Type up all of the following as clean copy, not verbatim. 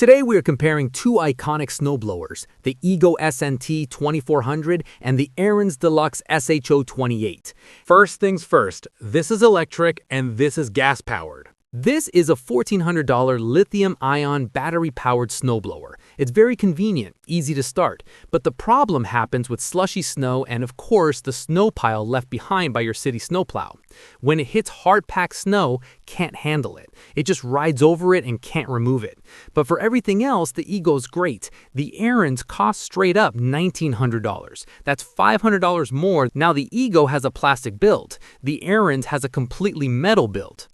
Today we are comparing two iconic snowblowers, the EGO SNT2400 and the Ariens Deluxe SHO28. First things first, this is electric and this is gas-powered. This is a $1,400 lithium-ion battery-powered snowblower. It's very convenient, easy to start, but the problem happens with slushy snow and of course the snow pile left behind by your city snowplow. When it hits hard-packed snow, can't handle it. It just rides over it and can't remove it. But for everything else, the EGO's great. The Ariens cost straight up $1,900. That's $500 more. Now the EGO has a plastic build. The Ariens has a completely metal build.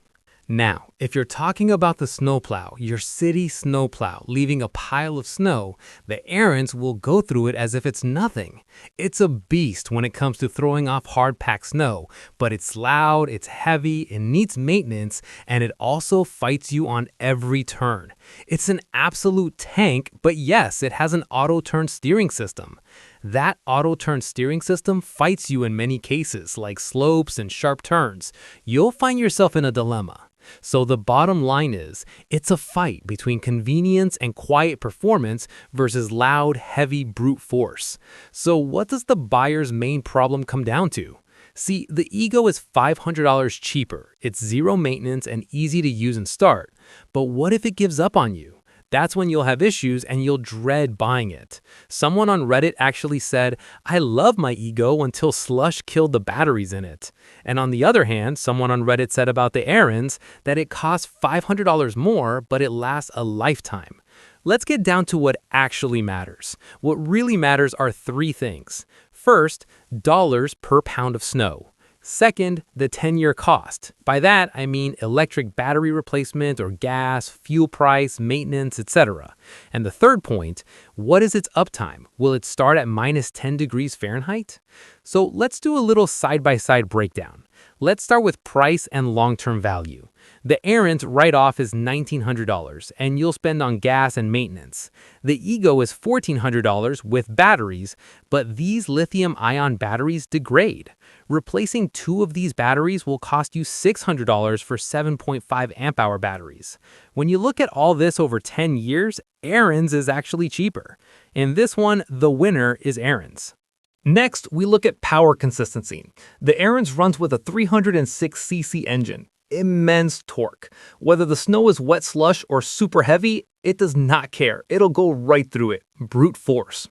Now, if you're talking about the snowplow, your city snowplow, leaving a pile of snow, the Ariens will go through it as if it's nothing. It's a beast when it comes to throwing off hard-packed snow, but it's loud, it's heavy, it needs maintenance, and it also fights you on every turn. It's an absolute tank, but yes, it has an auto-turn steering system. That auto-turn steering system fights you in many cases, like slopes and sharp turns. You'll find yourself in a dilemma. So the bottom line is, it's a fight between convenience and quiet performance versus loud, heavy brute force. So what does the buyer's main problem come down to? See, the EGO is $500 cheaper. It's zero maintenance and easy to use and start. But what if it gives up on you? That's when you'll have issues and you'll dread buying it. Someone on Reddit actually said, "I love my EGO until slush killed the batteries in it." And on the other hand, someone on Reddit said about the Ariens that it costs $500 more, but it lasts a lifetime. Let's get down to what actually matters. What really matters are three things. First, dollars per pound of snow. Second, the 10-year cost. By that, I mean electric battery replacement or gas, fuel price, maintenance, etc. And the third point, what is its uptime? Will it start at minus 10 degrees Fahrenheit? So let's do a little side-by-side breakdown. Let's start with price and long-term value. The Ariens write-off is $1,900, and you'll spend on gas and maintenance. The EGO is $1,400 with batteries, but these lithium-ion batteries degrade. Replacing two of these batteries will cost you $600 for 7.5 amp-hour batteries. When you look at all this over 10 years, Ariens is actually cheaper. In this one, the winner is Ariens. Next, we look at power consistency. The Ariens runs with a 306cc engine. Immense torque. Whether the snow is wet slush or super heavy, it does not care. It'll go right through it. Brute force.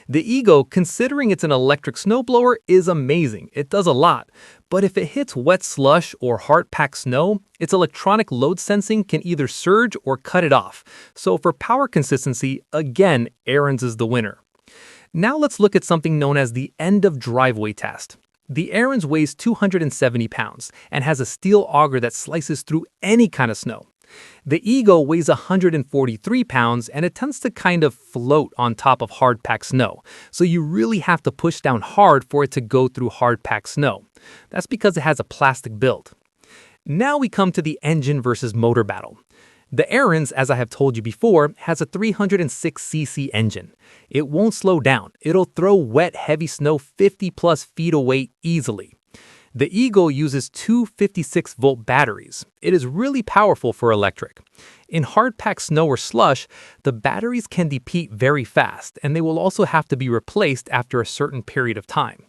The EGO, considering it's an electric snowblower, is amazing. It does a lot. But if it hits wet slush or hard-packed snow, its electronic load sensing can either surge or cut it off. So for power consistency, again, Ariens is the winner. Now let's look at something known as the end-of-driveway test. The Ariens weighs 270 pounds and has a steel auger that slices through any kind of snow. The EGO weighs 143 pounds and it tends to kind of float on top of hard-packed snow, so you really have to push down hard for it to go through hard-packed snow. That's because it has a plastic build. Now we come to the engine versus motor battle. The Ariens, as I have told you before, has a 306cc engine. It won't slow down. It'll throw wet, heavy snow 50+ feet away easily. The EGO uses two 56-volt batteries. It is really powerful for electric. In hard-packed snow or slush, the batteries can deplete very fast, and they will also have to be replaced after a certain period of time.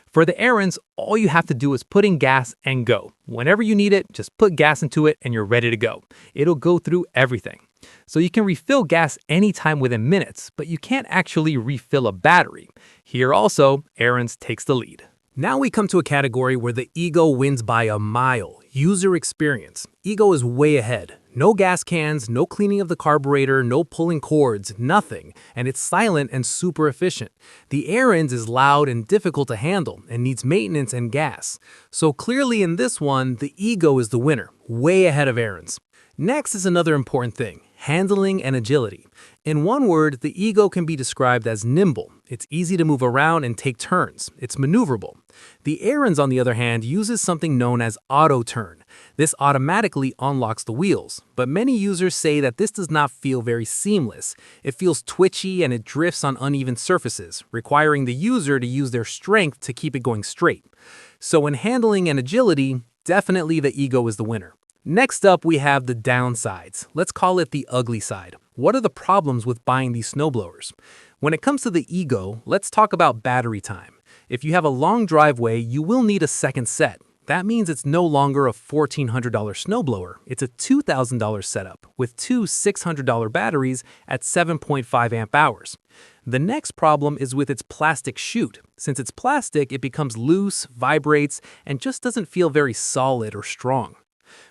For the Ariens, all you have to do is put in gas and go. Whenever you need it, just put gas into it and you're ready to go. It'll go through everything. So you can refill gas anytime within minutes, but you can't actually refill a battery. Here also, Ariens takes the lead. Now we come to a category where the EGO wins by a mile. User experience. EGO is way ahead. No gas cans, no cleaning of the carburetor, no pulling cords, nothing. And it's silent and super efficient. The Ariens is loud and difficult to handle and needs maintenance and gas. So clearly in this one, the EGO is the winner, way ahead of Ariens. Next is another important thing, handling and agility. In one word, the EGO can be described as nimble. It's easy to move around and take turns. It's maneuverable. The Ariens, on the other hand, uses something known as auto-turn. This automatically unlocks the wheels, but many users say that this does not feel very seamless. It feels twitchy and it drifts on uneven surfaces, requiring the user to use their strength to keep it going straight. So in handling and agility, definitely the EGO is the winner. Next up, we have the downsides. Let's call it the ugly side. What are the problems with buying these snowblowers? When it comes to the EGO, let's talk about battery time. If you have a long driveway, you will need a second set. That means it's no longer a $1,400 snowblower. It's a $2,000 setup with two $600 batteries at 7.5 amp hours. The next problem is with its plastic chute. Since it's plastic, it becomes loose, vibrates, and just doesn't feel very solid or strong.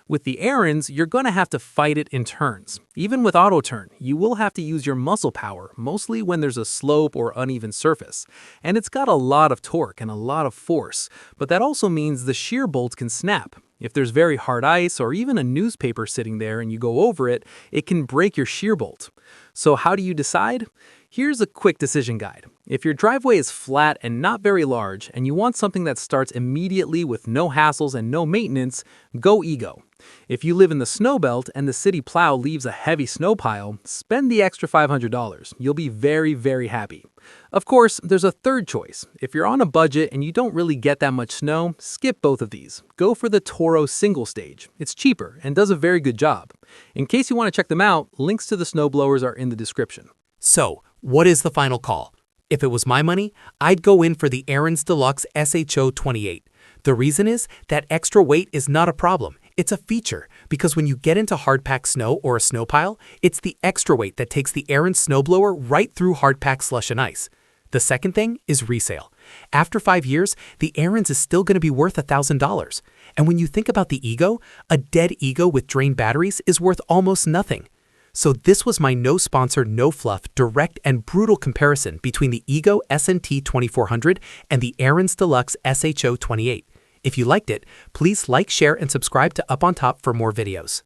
With the Ariens, you're going to have to fight it in turns. Even with auto turn, you will have to use your muscle power, mostly when there's a slope or uneven surface. And it's got a lot of torque and a lot of force, but that also means the shear bolts can snap. If there's very hard ice or even a newspaper sitting there and you go over it, it can break your shear bolt. So how do you decide? Here's a quick decision guide. If your driveway is flat and not very large, and you want something that starts immediately with no hassles and no maintenance, go EGO. If you live in the snow belt and the city plow leaves a heavy snow pile, spend the extra $500. You'll be very, very happy. Of course, there's a third choice. If you're on a budget and you don't really get that much snow, skip both of these. Go for the Toro single stage. It's cheaper and does a very good job. In case you want to check them out, links to the snowblowers are in the description. So, what is the final call? If it was my money, I'd go in for the Ariens Deluxe SHO28. The reason is that extra weight is not a problem. It's a feature, because when you get into hard-packed snow or a snow pile, it's the extra weight that takes the Ariens snowblower right through hard-packed slush and ice. The second thing is resale. After 5 years, the Ariens is still going to be worth $1,000. And when you think about the EGO, a dead EGO with drained batteries is worth almost nothing. So this was my no-sponsor, no-fluff, direct and brutal comparison between the EGO SNT2400 and the Ariens Deluxe SHO28. If you liked it, please like, share, and subscribe to Up on Top for more videos.